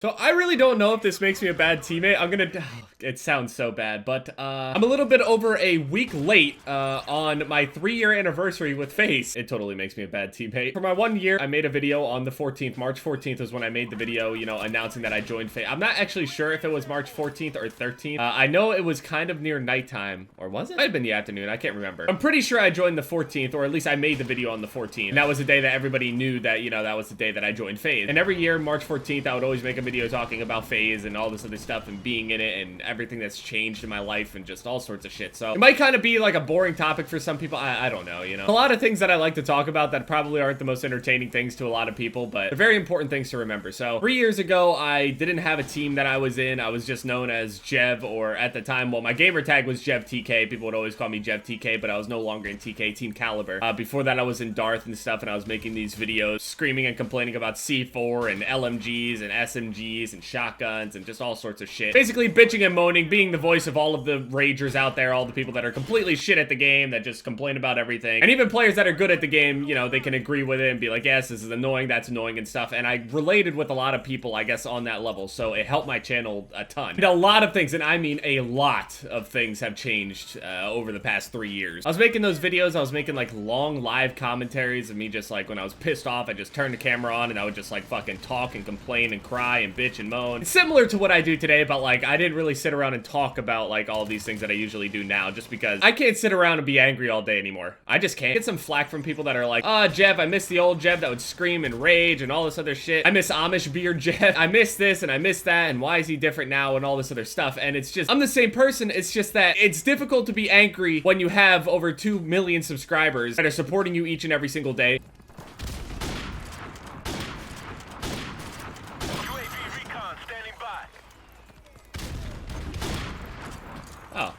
So I really don't know if this makes me a bad teammate. It sounds so bad, but I'm a little bit over a week late on my 3-year anniversary with FaZe. It totally makes me a bad teammate. For my 1 year, I made a video on the 14th. March 14th was when I made the video, you know, announcing that I joined FaZe. I'm not actually sure if it was March 14th or 13th. I know it was kind of near nighttime, or was it? Might have been the afternoon. I can't remember. I'm pretty sure I joined the 14th, or at least I made the video on the 14th. And that was the day that everybody knew that, you know, that was the day that I joined FaZe. And every year, March 14th, I would always make a video talking about FaZe and all this other stuff and being in it and everything that's changed in my life and just all sorts of shit. So it might kind of be like a boring topic for some people. I don't know, you know. A lot of things that I like to talk about that probably aren't the most entertaining things to a lot of people, but they're very important things to remember. So 3 years ago, I didn't have a team that I was in. I was just known as Jev, or at the time, well, my gamer tag was Jev TK. People would always call me Jev TK, but I was no longer in TK, Team Caliber. Before that, I was in Darth and stuff, and I was making these videos screaming and complaining about C4 and LMGs and SMGs and shotguns and just all sorts of shit. Basically bitching and moaning, being the voice of all of the ragers out there, all the people that are completely shit at the game, that just complain about everything. And even players that are good at the game, you know, they can agree with it and be like, yes, this is annoying, that's annoying and stuff. And I related with a lot of people, I guess, on that level. So it helped my channel a ton. And a lot of things, and I mean a lot of things, have changed over the past 3 years. I was making those videos, I was making like long live commentaries of me just like, when I was pissed off, I just turned the camera on and I would just like fucking talk and complain and cry and bitch and moan. It's similar to what I do today, but like I didn't really sit around and talk about like all these things that I usually do now, just because I can't sit around and be angry all day anymore. I just can't. Get some flack from people that are like, oh, Jev, I miss the old Jev that would scream and rage and all this other shit. I miss Amish beard Jev. I miss this and I miss that, and why is he different now and all this other stuff. And it's just, I'm the same person. It's just that it's difficult to be angry when you have over 2 million subscribers that are supporting you each and every single day. Oh.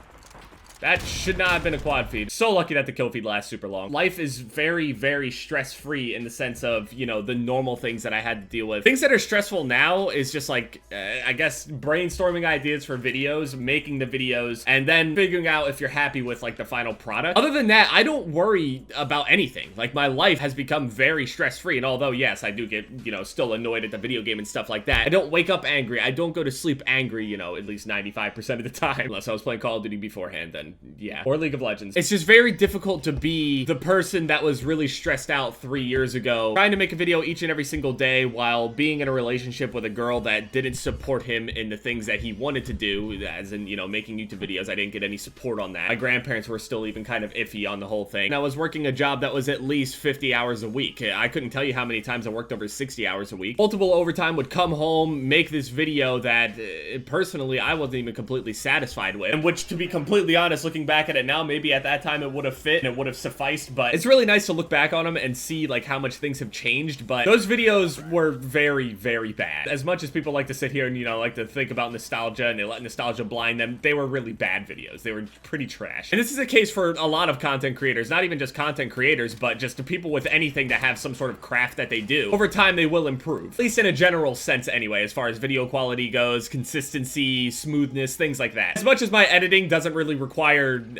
That should not have been a quad feed. So lucky that the kill feed lasts super long. Life is very, very stress-free in the sense of, you know, the normal things that I had to deal with. Things that are stressful now is just like, I guess, brainstorming ideas for videos, making the videos, and then figuring out if you're happy with, like, the final product. Other than that, I don't worry about anything. Like, my life has become very stress-free, and although, yes, I do get, you know, still annoyed at the video game and stuff like that, I don't wake up angry. I don't go to sleep angry, you know, at least 95% of the time. Unless I was playing Call of Duty beforehand, then yeah, or League of Legends. It's just very difficult to be the person that was really stressed out 3 years ago, trying to make a video each and every single day while being in a relationship with a girl that didn't support him in the things that he wanted to do, as in, you know, making YouTube videos. I didn't get any support on that. My grandparents were still even kind of iffy on the whole thing. And I was working a job that was at least 50 hours a week. I couldn't tell you how many times I worked over 60 hours a week. Multiple overtime, would come home, make this video that personally I wasn't even completely satisfied with, and which, to be completely honest, looking back at it now, maybe at that time it would have fit and it would have sufficed, but it's really nice to look back on them and see like how much things have changed. But those videos were very, very bad. As much as people like to sit here and, you know, like to think about nostalgia and they let nostalgia blind them, they were really bad videos. They were pretty trash. And this is a case for a lot of content creators, not even just content creators, but just to people with anything that have some sort of craft that they do. Over time, they will improve, at least in a general sense anyway, as far as video quality goes, consistency, smoothness, things like that. As much as my editing doesn't really require,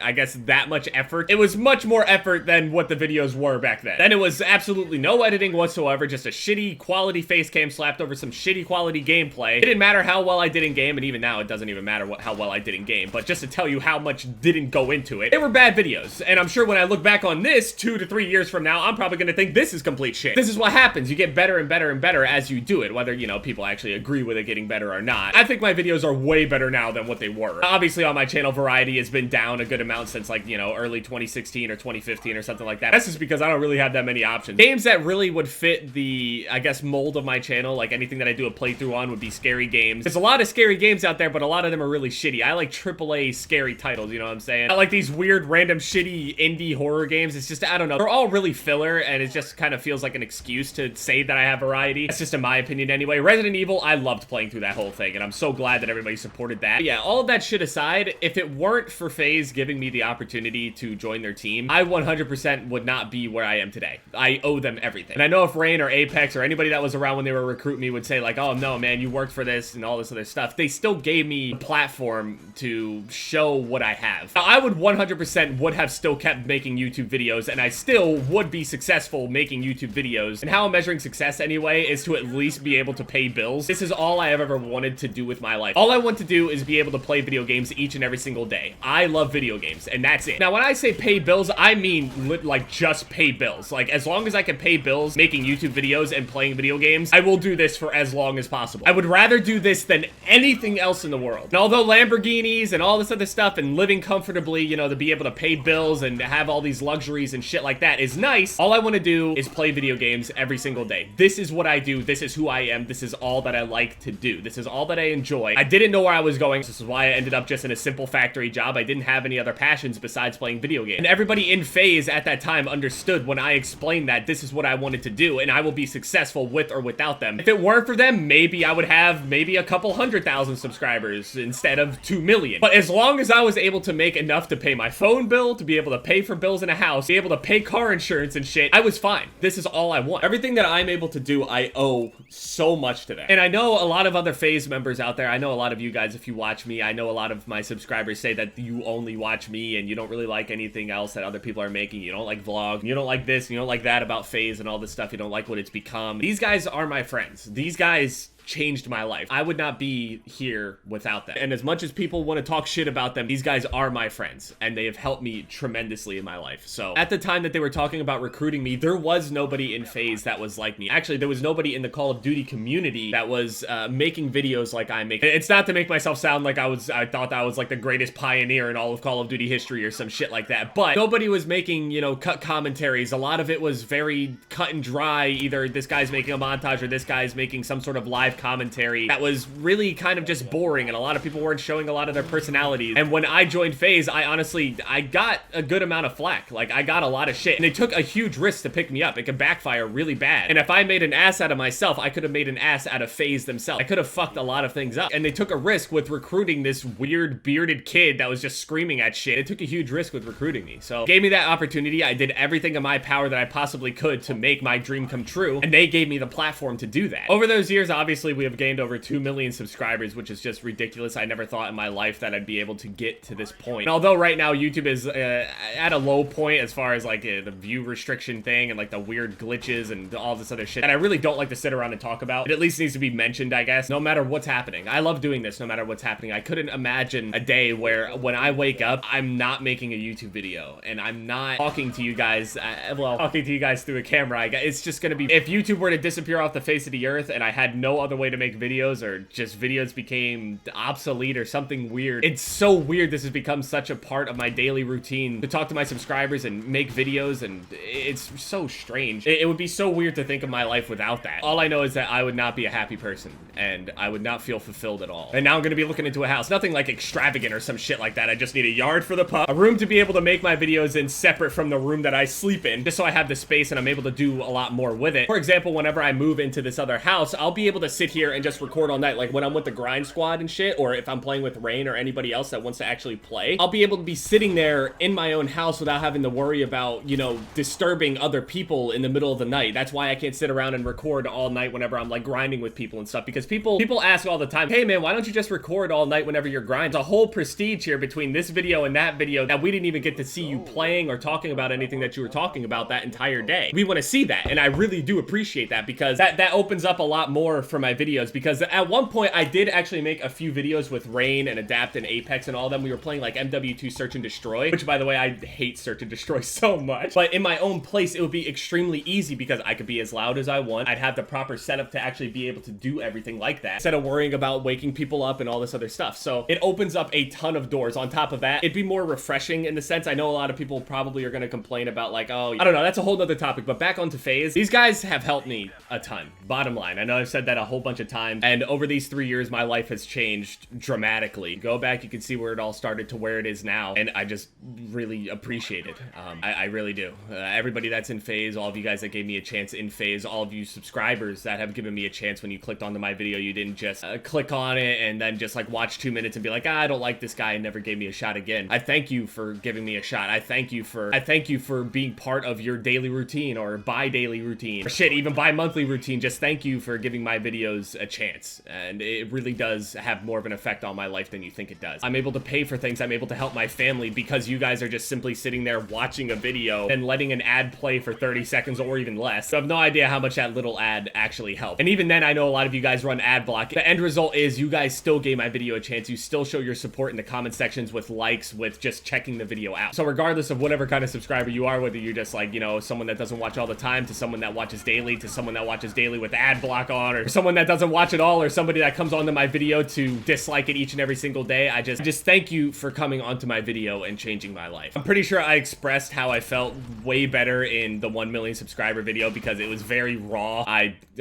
I guess, that much effort, it was much more effort than what the videos were back then. Then it was absolutely no editing whatsoever, just a shitty quality face cam slapped over some shitty quality gameplay. It didn't matter how well I did in game, and even now it doesn't even matter how well I did in game, but just to tell you how much didn't go into it, they were bad videos. And I'm sure when I look back on this 2 to 3 years from now, I'm probably gonna think this is complete shit. This is what happens. You get better and better and better as you do it, whether, you know, people actually agree with it getting better or not. I think my videos are way better now than what they were. Obviously on my channel, variety has been down a good amount since, like, you know, early 2016 or 2015 or something like that. That's just because I don't really have that many options. Games that really would fit the, I guess, mold of my channel, like anything that I do a playthrough on, would be scary games. There's a lot of scary games out there, but a lot of them are really shitty. I like AAA scary titles, you know what I'm saying? I like these weird, random, shitty indie horror games. It's just, I don't know. They're all really filler, and it just kind of feels like an excuse to say that I have variety. That's just in my opinion anyway. Resident Evil, I loved playing through that whole thing, and I'm so glad that everybody supported that. But yeah, all of that shit aside, if it weren't for FaZe, FaZe giving me the opportunity to join their team, I 100% would not be where I am today. I owe them everything. And I know if Rain or Apex or anybody that was around when they were recruiting me would say like, oh no, man, you worked for this and all this other stuff, they still gave me a platform to show what I have. Now, I would 100% would have still kept making YouTube videos, and I still would be successful making YouTube videos. And how I'm measuring success anyway is to at least be able to pay bills. This is all I have ever wanted to do with my life. All I want to do is be able to play video games each and every single day. I love video games, and that's it. Now, when I say pay bills, I mean like just pay bills. Like, as long as I can pay bills making YouTube videos and playing video games, I will do this for as long as possible. I would rather do this than anything else in the world. And although Lamborghinis and all this other stuff and living comfortably, you know, to be able to pay bills and have all these luxuries and shit like that is nice, all I want to do is play video games every single day. This is what I do. This is who I am. This is all that I like to do. This is all that I enjoy. I didn't know where I was going. This is why I ended up just in a simple factory job. I didn't have any other passions besides playing video games. And everybody in FaZe at that time understood when I explained that this is what I wanted to do, and I will be successful with or without them. If it weren't for them, maybe I would have maybe a couple 100,000 subscribers instead of 2 million. But as long as I was able to make enough to pay my phone bill, to be able to pay for bills in a house, be able to pay car insurance and shit, I was fine. This is all I want. Everything that I'm able to do, I owe so much to them. And I know a lot of other FaZe members out there. I know a lot of you guys, if you watch me, I know a lot of my subscribers say that you only watch me and you don't really like anything else that other people are making. You don't like vlogs, you don't like this, and you don't like that about FaZe and all this stuff. You don't like what it's become. These guys are my friends. These guys changed my life. I would not be here without them. And as much as people want to talk shit about them, these guys are my friends, and they have helped me tremendously in my life. So at the time that they were talking about recruiting me, there was nobody in FaZe that was like me. Actually, there was nobody in the Call of Duty community that was making videos like I make. It's not to make myself sound like I thought I was like the greatest pioneer in all of Call of Duty history or some shit like that, but nobody was making, you know, cut commentaries. A lot of it was very cut and dry. Either this guy's making a montage or this guy's making some sort of live commentary that was really kind of just boring, and a lot of people weren't showing a lot of their personalities. And when I joined FaZe, I got a good amount of flack. Like, I got a lot of shit, and they took a huge risk to pick me up. It could backfire really bad. And if I made an ass out of myself, I could have made an ass out of FaZe themselves. I could have fucked a lot of things up. And they took a risk with recruiting this weird bearded kid that was just screaming at shit. It took a huge risk with recruiting me. So gave me that opportunity. I did everything in my power that I possibly could to make my dream come true, and they gave me the platform to do that. Over those years, obviously, we have gained over 2 million subscribers, which is just ridiculous. I never thought in my life that I'd be able to get to this point. And although right now YouTube is at a low point as far as like the view restriction thing and like the weird glitches and all this other shit, and I really don't like to sit around and talk about, it at least needs to be mentioned, I guess, no matter what's happening. I love doing this no matter what's happening. I couldn't imagine a day where when I wake up, I'm not making a YouTube video and I'm not talking to you guys, talking to you guys through a camera. It's just gonna be, if YouTube were to disappear off the face of the earth and I had no other way to make videos, or just videos became obsolete or something weird. It's so weird this has become such a part of my daily routine to talk to my subscribers and make videos, and it's so strange. It would be so weird to think of my life without that. All I know is that I would not be a happy person, and I would not feel fulfilled at all. And now I'm gonna be looking into a house. Nothing like extravagant or some shit like that. I just need a yard for the pup, a room to be able to make my videos in separate from the room that I sleep in, just so I have the space and I'm able to do a lot more with it. For example, whenever I move into this other house, I'll be able to sit here and just record all night. Like when I'm with the grind squad and shit, or if I'm playing with Rain or anybody else that wants to actually play, I'll be able to be sitting there in my own house without having to worry about, you know, disturbing other people in the middle of the night. That's why I can't sit around and record all night whenever I'm like grinding with people and stuff, because people ask all the time, hey man, why don't you just record all night whenever you're grinding? There's a whole prestige here between this video and that video that we didn't even get to see you playing or talking about anything that you were talking about that entire day. We want to see that, and I really do appreciate that, because that opens up a lot more for my videos. Because at one point I did actually make a few videos with Rain and Adapt and Apex and all of them. We were playing like MW2 Search and Destroy, which by the way, I hate Search and Destroy so much. But in my own place, it would be extremely easy because I could be as loud as I want. I'd have the proper setup to actually be able to do everything like that, instead of worrying about waking people up and all this other stuff. So it opens up a ton of doors. On top of that, it'd be more refreshing in the sense, I know a lot of people probably are going to complain about like, oh, I don't know, that's a whole nother topic. But back onto FaZe, these guys have helped me a ton. Bottom line, I know I've said that a whole whole bunch of times. And over these 3 years, my life has changed dramatically. Go back, you can see where it all started to where it is now. And I just really appreciate it. I really do. Everybody that's in FaZe, all of you guys that gave me a chance in FaZe, all of you subscribers that have given me a chance when you clicked onto my video, you didn't just click on it and then just like watch 2 minutes and be like, I don't like this guy and never gave me a shot again. I thank you for giving me a shot. I thank you for being part of your daily routine or bi-daily routine or shit, even bi-monthly routine. Just thank you for giving my videos a chance. And it really does have more of an effect on my life than you think it does. I'm able to pay for things. I'm able to help my family because you guys are just simply sitting there watching a video and letting an ad play for 30 seconds or even less. So I have no idea how much that little ad actually helped. And even then, I know a lot of you guys run ad block. The end result is you guys still gave my video a chance. You still show your support in the comment sections with likes, with just checking the video out. So regardless of whatever kind of subscriber you are, whether you're just like, you know, someone that doesn't watch all the time, to someone that watches daily, to someone that watches daily with ad block on, or someone that doesn't watch at all, or somebody that comes onto my video to dislike it each and every single day, I just thank you for coming onto my video and changing my life. I'm pretty sure I expressed how I felt way better in the 1 million subscriber video because it was very raw.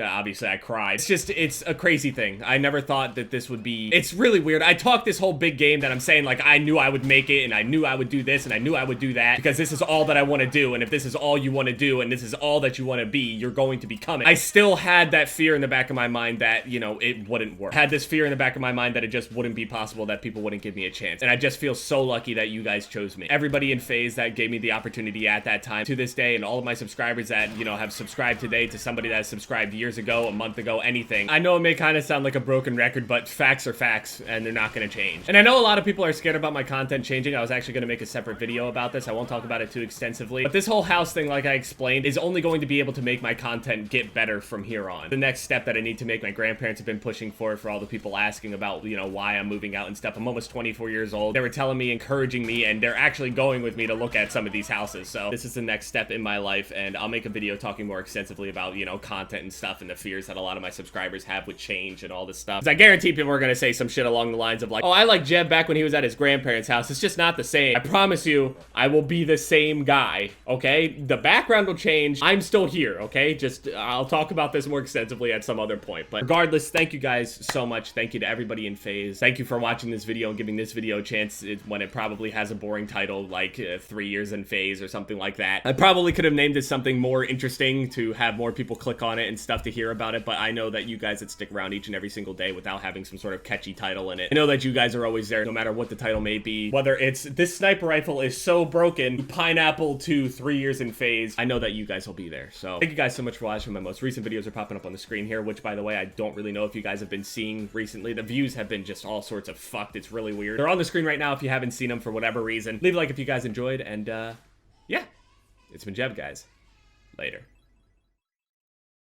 Obviously I cried. It's a crazy thing. I never thought that this would be, it's really weird. I talked this whole big game that I'm saying like I knew I would make it and I knew I would do this and I knew I would do that because this is all that I want to do, and if this is all you want to do and this is all that you want to be, you're going to become it. I still had that fear in the back of my mind that, you know, it wouldn't work. I had this fear in the back of my mind that it just wouldn't be possible, that people wouldn't give me a chance. And I just feel so lucky that you guys chose me. Everybody in FaZe that gave me the opportunity at that time to this day, and all of my subscribers that, you know, have subscribed today to somebody that subscribed years ago, a month ago, anything. I know it may kind of sound like a broken record, but facts are facts and they're not going to change. And I know a lot of people are scared about my content changing. I was actually going to make a separate video about this. I won't talk about it too extensively, but this whole house thing, like I explained, is only going to be able to make my content get better from here on. The next step that I need to make, my grandparents have been pushing for all the people asking about, you know, why I'm moving out and stuff. I'm almost 24 years old. They were telling me, encouraging me, and they're actually going with me to look at some of these houses. So this is the next step in my life, and I'll make a video talking more extensively about, you know, content and stuff and the fears that a lot of my subscribers have with change and all this stuff. Because I guarantee people are going to say some shit along the lines of like, oh, I like Jeb back when he was at his grandparents' house. It's just not the same. I promise you, I will be the same guy, okay? The background will change. I'm still here, okay? Just, I'll talk about this more extensively at some other point. But regardless, thank you guys so much. Thank you to everybody in FaZe. Thank you for watching this video and giving this video a chance when it probably has a boring title like 3 years in FaZe or something like that. I probably could have named it something more interesting to have more people click on it and stuff to hear about it, but I know that you guys that stick around each and every single day without having some sort of catchy title in it, I know that you guys are always there no matter what the title may be. Whether it's this sniper rifle is so broken, pineapple to 3 years in FaZe, I know that you guys will be there. So thank you guys so much for watching. My most recent videos are popping up on the screen here, which by the way, I don't really know if you guys have been seeing recently. The views have been just all sorts of fucked. It's really weird. They're on the screen right now if you haven't seen them for whatever reason. Leave a like if you guys enjoyed, and yeah, it's been Jeb, guys. Later.